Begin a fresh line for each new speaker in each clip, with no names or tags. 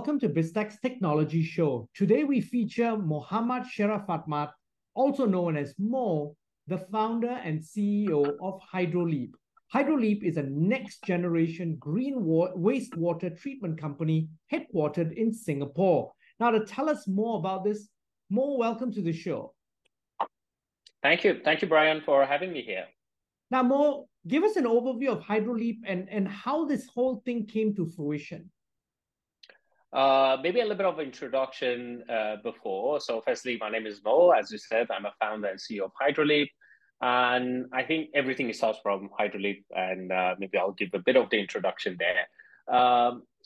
welcome to Biztech's Technology Show. Today we feature Mohammad Sherafatmand, also known as Mo, the founder and CEO of Hydroleap. Hydroleap is a next-generation green wastewater treatment company headquartered in Singapore. Now, to tell us more about this, Mo, welcome to the show.
Thank you, Brian, for having me here.
Now, Mo, give us an overview of Hydroleap and how this whole thing came to fruition.
Maybe a little bit of introduction before. So firstly, my name is Mo. As you said, I'm a founder and CEO of Hydroleap. And I think everything starts from Hydroleap. And maybe I'll give a bit of the introduction there.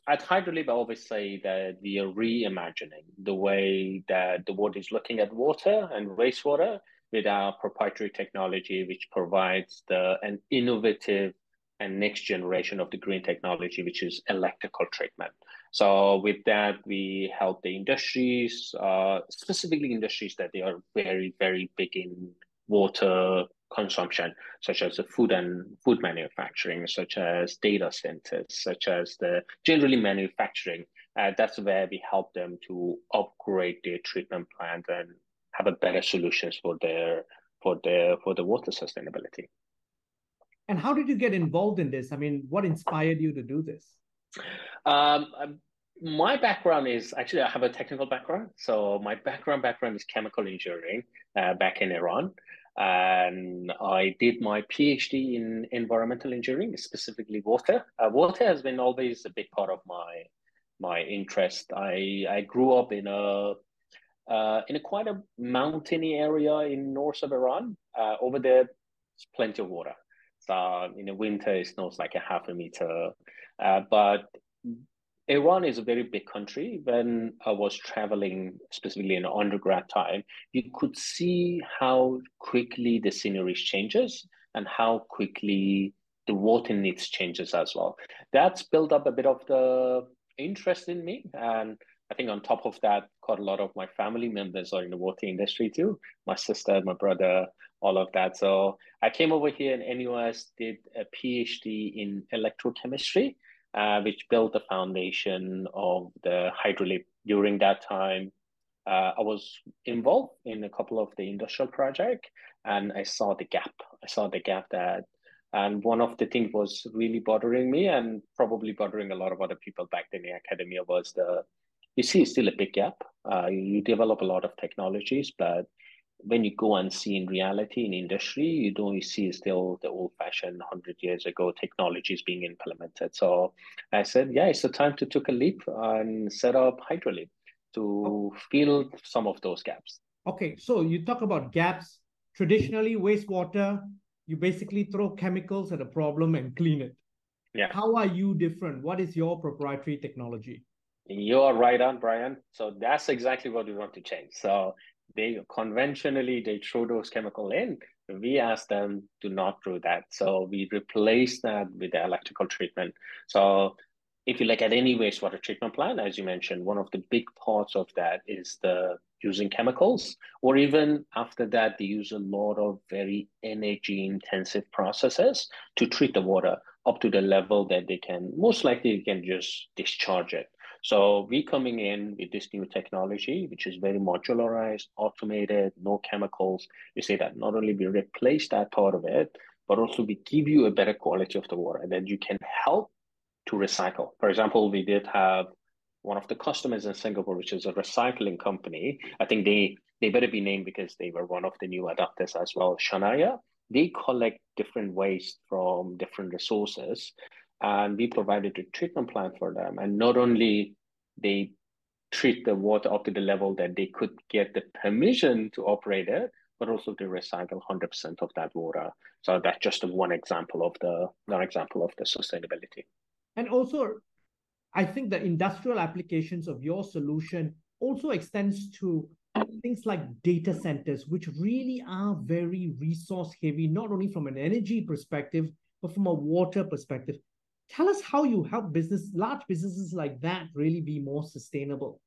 At Hydroleap, I always say that we are reimagining the way that the world is looking at water and wastewater with our proprietary technology, which provides an innovative and next generation of the green technology, which is electrical treatment. So with that, we help the industries, specifically industries that they are very, very big in water consumption, such as the food manufacturing, such as data centers, such as the generally manufacturing. That's where we help them to upgrade their treatment plant and have a better solutions for the water sustainability.
And how did you get involved in this? I mean, what inspired you to do this?
My background is actually, I have a technical background. So my background is chemical engineering back in Iran. And I did my PhD in environmental engineering, specifically water. Water has been always a big part of my interest. I grew up in a quite a mountainy area in north of Iran. Over there, there's plenty of water. So in the winter, it snows like a half a meter. But Iran is a very big country. When I was traveling, specifically in undergrad time, you could see how quickly the scenery changes and how quickly the water needs changes as well. That's built up a bit of the interest in me. And I think on top of that, quite a lot of my family members are in the water industry too. My sister, my brother, all of that. So I came over here in NUS, did a PhD in electrochemistry, which built the foundation of the Hydroleap. During that time, I was involved in a couple of the industrial projects, and I saw the gap. And one of the things was really bothering me and probably bothering a lot of other people back in the academia was you see still a big gap. You develop a lot of technologies, but when you go and see in reality in industry, you see still the old-fashioned 100 years ago technologies being implemented. So I said, yeah, it's the time to take a leap and set up Hydroleap to fill some of those gaps.
Okay, so you talk about gaps. Traditionally, wastewater, you basically throw chemicals at a problem and clean it.
Yeah.
How are you different? What is your proprietary technology?
You're right on, Brian. So that's exactly what we want to change. So they throw those chemicals in. We ask them to not do that. So we replace that with the electrical treatment. So if you look at any wastewater treatment plant, as you mentioned, one of the big parts of that is the using chemicals, or even after that, they use a lot of very energy intensive processes to treat the water up to the level that they can just discharge it. So we coming in with this new technology, which is very modularized, automated, no chemicals. We say that not only we replace that part of it, but also we give you a better quality of the water that you can help to recycle. For example, we did have one of the customers in Singapore, which is a recycling company. I think they better be named because they were one of the new adopters as well. Shania, they collect different waste from different resources. And we provided a treatment plant for them. And not only they treat the water up to the level that they could get the permission to operate it, but also to recycle 100% of that water. So that's just one example of the sustainability.
And also, I think the industrial applications of your solution also extends to things like data centers, which really are very resource heavy, not only from an energy perspective, but from a water perspective. Tell us how you help large businesses like that really be more sustainable.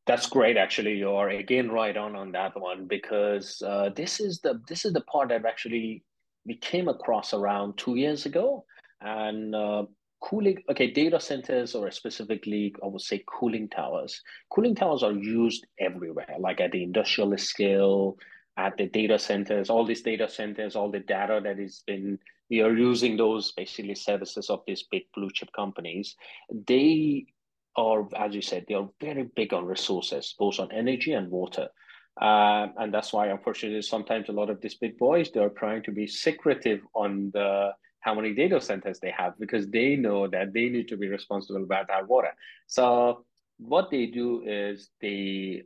That's great. Actually, you're again right on that one because this is the part that actually we came across around 2 years ago, and cooling, okay, data centers, or specifically, I would say cooling towers. Cooling towers are used everywhere, like at the industrial scale, at the data centers, all these data centers, all the data that is been, we are using those basically services of these big blue chip companies. They are, as you said, they are very big on resources, both on energy and water. And that's why, unfortunately, sometimes a lot of these big boys, they're trying to be secretive on the how many data centers they have because they know that they need to be responsible about that water. So what they do is they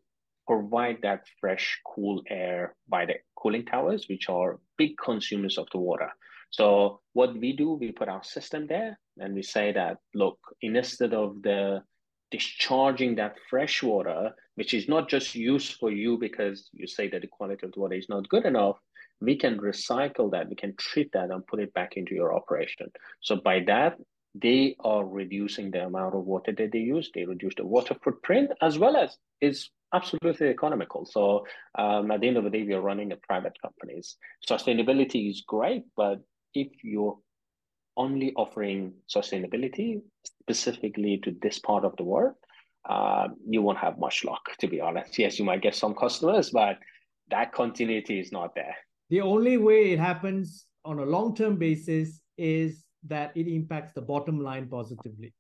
provide that fresh, cool air by the cooling towers, which are big consumers of the water. So what we do, we put our system there and we say that, look, instead of the discharging that fresh water, which is not just used for you because you say that the quality of the water is not good enough, we can recycle that, we can treat that and put it back into your operation. So by that, they are reducing the amount of water that they use. They reduce the water footprint as well as it's absolutely economical. So at the end of the day, we are running a private companies. Sustainability is great, but if you're only offering sustainability specifically to this part of the world, you won't have much luck, to be honest. Yes, you might get some customers, but that continuity is not there.
The only way it happens on a long-term basis is that it impacts the bottom line positively.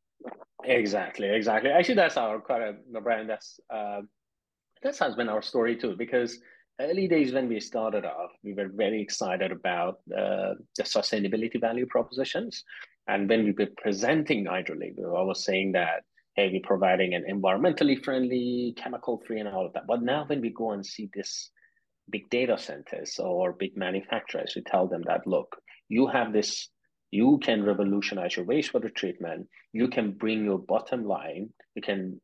Exactly, exactly. Actually, that's our kind of brand. That has been our story too, because early days when we started off, we were very excited about the sustainability value propositions. And when we were presenting Hydroleap, we were always saying that, hey, we're providing an environmentally friendly, chemical free, and all of that. But now when we go and see this big data centers or big manufacturers, we tell them that, look, you have this, you can revolutionize your wastewater treatment, you can bring your bottom line, you can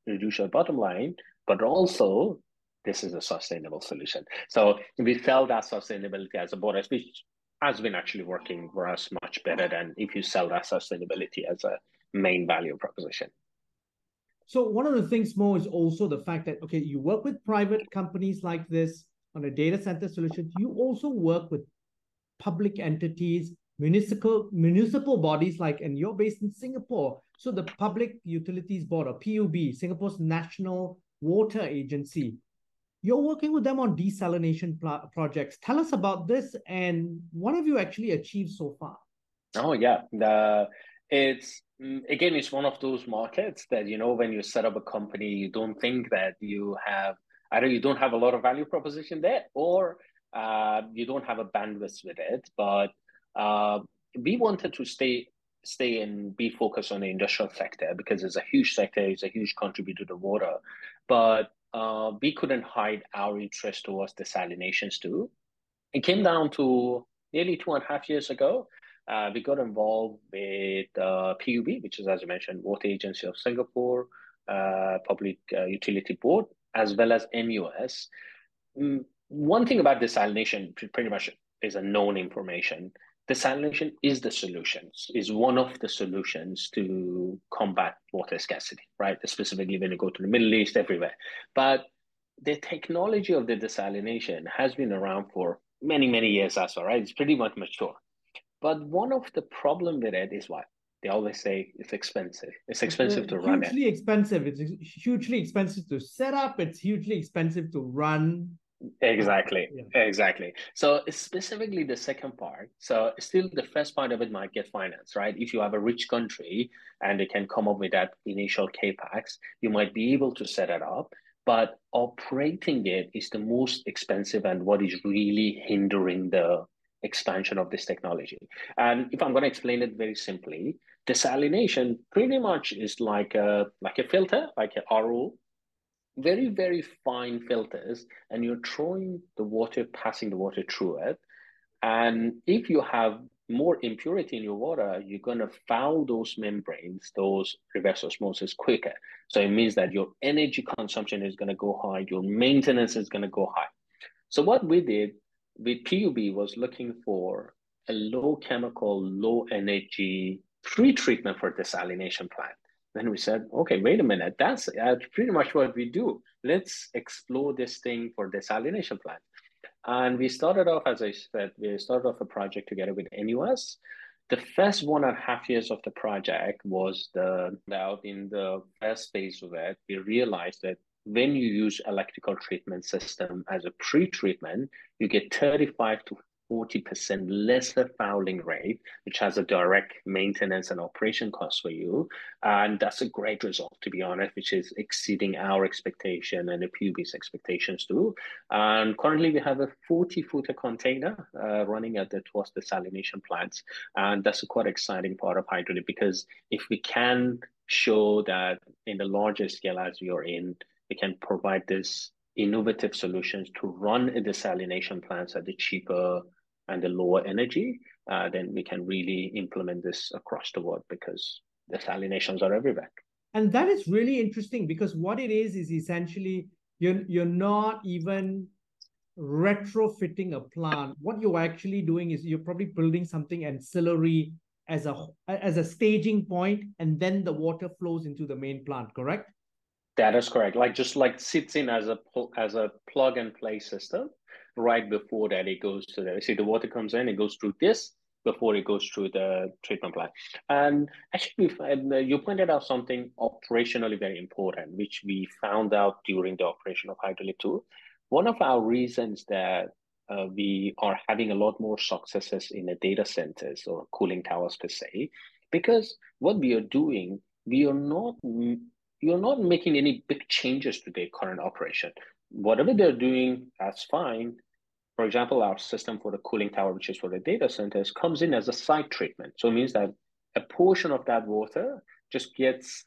reduce your bottom line, but also this is a sustainable solution. So we sell that sustainability as a bonus, which has been actually working for us much better than if you sell that sustainability as a main value proposition.
So one of the things, Mo, is also the fact that, okay, you work with private companies like this on a data center solution. You also work with public entities, municipal bodies like, and you're based in Singapore. So the Public Utilities Board, or PUB, Singapore's National Water Agency. You're working with them on desalination projects. Tell us about this and what have you actually achieved so far?
Oh yeah, it's again, it's one of those markets that when you set up a company, you don't think that you have either you don't have a lot of value proposition there, or you don't have a bandwidth with it. But uh, we wanted to stay and be focused on the industrial sector because it's a huge sector, it's a huge contributor to water. But we couldn't hide our interest towards desalinations too. It came down to nearly 2.5 years ago. We got involved with PUB, which is, as you mentioned, Water Agency of Singapore, Public Utility Board, as well as MUS. One thing about desalination pretty much is a known information. Desalination is the solution, is one of the solutions to combat water scarcity, right? Specifically when you go to the Middle East, everywhere. But the technology of the desalination has been around for many, many years as well, right? It's pretty much mature. But one of the problem with it is what? They always say it's expensive. It's expensive to run it.
Hugely expensive. It's hugely expensive to set up. It's hugely expensive to run.
Exactly.
Yeah.
Exactly. So specifically the second part. So still the first part of it might get financed, right? If you have a rich country and they can come up with that initial capex, you might be able to set it up. But operating it is the most expensive and what is really hindering the expansion of this technology. And if I'm going to explain it very simply, desalination pretty much is like a filter, like an RO, very, very fine filters, and you're throwing the water, passing the water through it. And if you have more impurity in your water, you're going to foul those membranes, those reverse osmosis quicker. So it means that your energy consumption is going to go high, your maintenance is going to go high. So what we did with PUB was looking for a low chemical, low energy pre-treatment for desalination plant. Then we said, okay, wait a minute, that's pretty much what we do. Let's explore this thing for desalination plant. And we started off, as I said, we started off a project together with NUS. The first 1.5 years of the project was out in the first phase of it, we realized that when you use electrical treatment system as a pre-treatment, you get 35 to 40% lesser fouling rate, which has a direct maintenance and operation cost for you. And that's a great result, to be honest, which is exceeding our expectation and the PUB's expectations too. And currently we have a 40-footer container running at towards the desalination plants. And that's a quite exciting part of Hydroleap, because if we can show that in the larger scale as we are in, we can provide this innovative solutions to run a desalination plants at the cheaper and the lower energy, then we can really implement this across the world, because desalinations are everywhere.
And that is really interesting, because what it is essentially you're not even retrofitting a plant. What you're actually doing is you're probably building something ancillary as a staging point, and then the water flows into the main plant, correct?
That is correct. Like just like sits in as a plug and play system. Right before that, it goes to the, see, the water comes in, it goes through this before it goes through the treatment plant. And actually, you pointed out something operationally very important, which we found out during the operation of Hydroleap 2. One of our reasons that we are having a lot more successes in the data centers or cooling towers per se, because what we are doing, you're not making any big changes to their current operation. Whatever they're doing, that's fine. For example, our system for the cooling tower, which is for the data centers, comes in as a site treatment. So it means that a portion of that water just gets,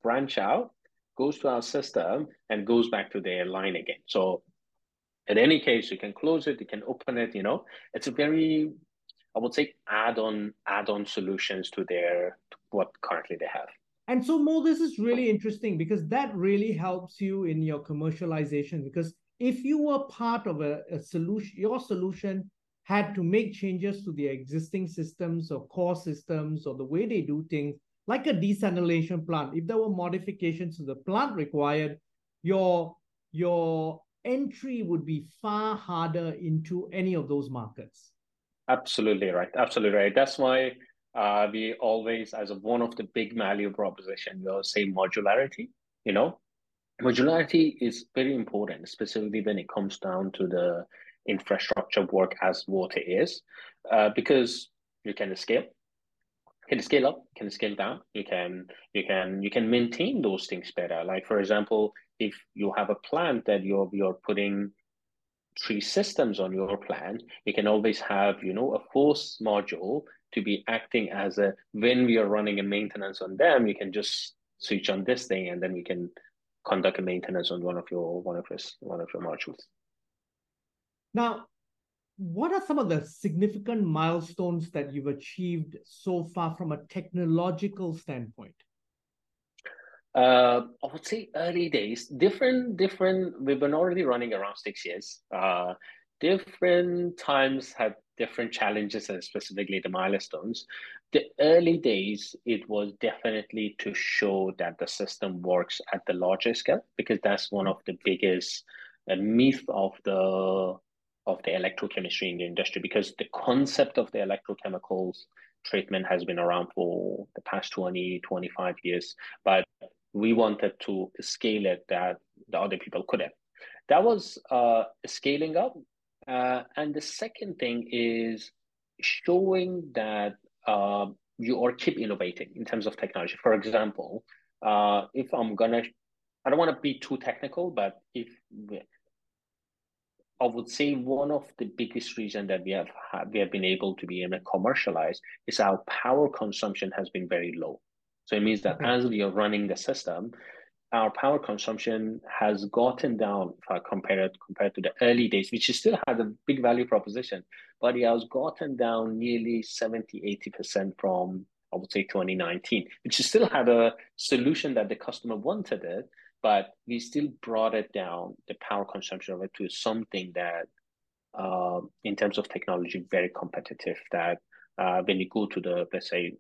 branch out, goes to our system, and goes back to their line again. So in any case, you can close it, you can open it, It's a very, I would say, add-on solutions to what currently they have.
And so, Mo, this is really interesting, because that really helps you in your commercialization. Because if you were part of a solution, your solution had to make changes to the existing systems or core systems or the way they do things, like a desalination plant. If there were modifications to the plant required, your entry would be far harder into any of those markets.
Absolutely right. Absolutely right. That's why we always, as one of the big value proposition, we'll say modularity. Modularity is very important, specifically when it comes down to the infrastructure work as water is, because you can scale. You can scale up, you can scale down, you can maintain those things better. Like for example, if you have a plant that you're putting 3 systems on your plant, you can always have, a force module to be acting as when we are running a maintenance on them, you can just switch on this thing, and then we can conduct a maintenance on one of your modules.
Now, what are some of the significant milestones that you've achieved so far from a technological standpoint?
I would say early days, different. We've been already running around 6 years. Different times had different challenges, and specifically the milestones. The early days, it was definitely to show that the system works at the larger scale, because that's one of the biggest myth of the electrochemistry in the industry, because the concept of the electrochemicals treatment has been around for the past 20-25 years, but we wanted to scale it that the other people couldn't. That was scaling up. And the second thing is showing that you are keep innovating in terms of technology. For example, if I don't want to be too technical, but I would say one of the biggest reasons that we have been able to be able to commercialize is our power consumption has been very low. So it means that as we are running the system, our power consumption has gotten down compared to the early days, which still had a big value proposition, but it has gotten down nearly 70-80% from, I would say, 2019, which still had a solution that the customer wanted it, but we still brought it down, the power consumption of it, to something that, in terms of technology, very competitive, that when you go to the, let's say,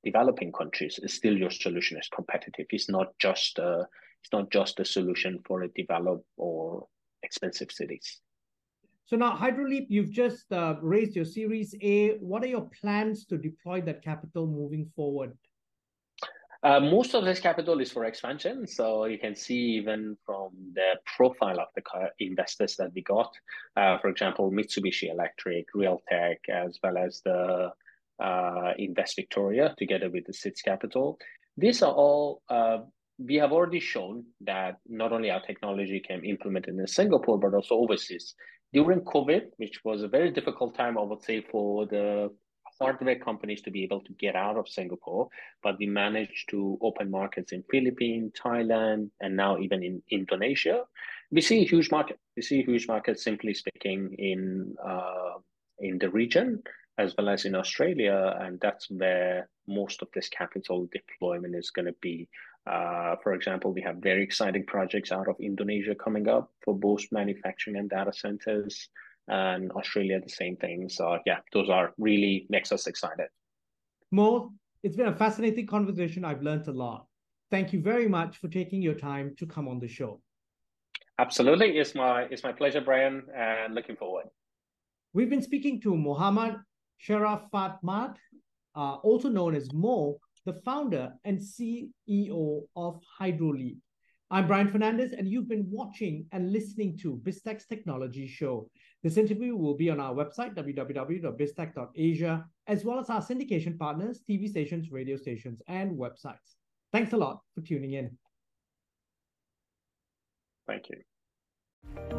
developing countries, still your solution is competitive. It's not just a solution for a developed or expensive cities.
So now, Hydroleap, you've just raised your Series A. What are your plans to deploy that capital moving forward?
Most of this capital is for expansion. So you can see even from the profile of the investors that we got, for example, Mitsubishi Electric, Realtek, as well as the Invest Victoria, together with the SITS Capital. These are all, we have already shown that not only our technology can be implemented in Singapore, but also overseas. During COVID, which was a very difficult time, I would say, for the hardware companies to be able to get out of Singapore, but we managed to open markets in Philippines, Thailand, and now even in Indonesia. We see a huge market. We see a huge market, simply speaking, in the region as well as in Australia, and that's where most of this capital deployment is going to be. For example, we have very exciting projects out of Indonesia coming up for both manufacturing and data centers, and Australia, the same thing. So yeah, those are really makes us excited.
Mo, it's been a fascinating conversation. I've learned a lot. Thank you very much for taking your time to come on the show.
Absolutely. It's my pleasure, Brian, and looking forward.
We've been speaking to Mohammad Sherafatmand, also known as Mo, the founder and CEO of Hydroleap. I'm Brian Fernandez, and you've been watching and listening to Biztech's Technology Show. This interview will be on our website, www.biztech.asia, as well as our syndication partners, TV stations, radio stations, and websites. Thanks a lot for tuning in.
Thank you.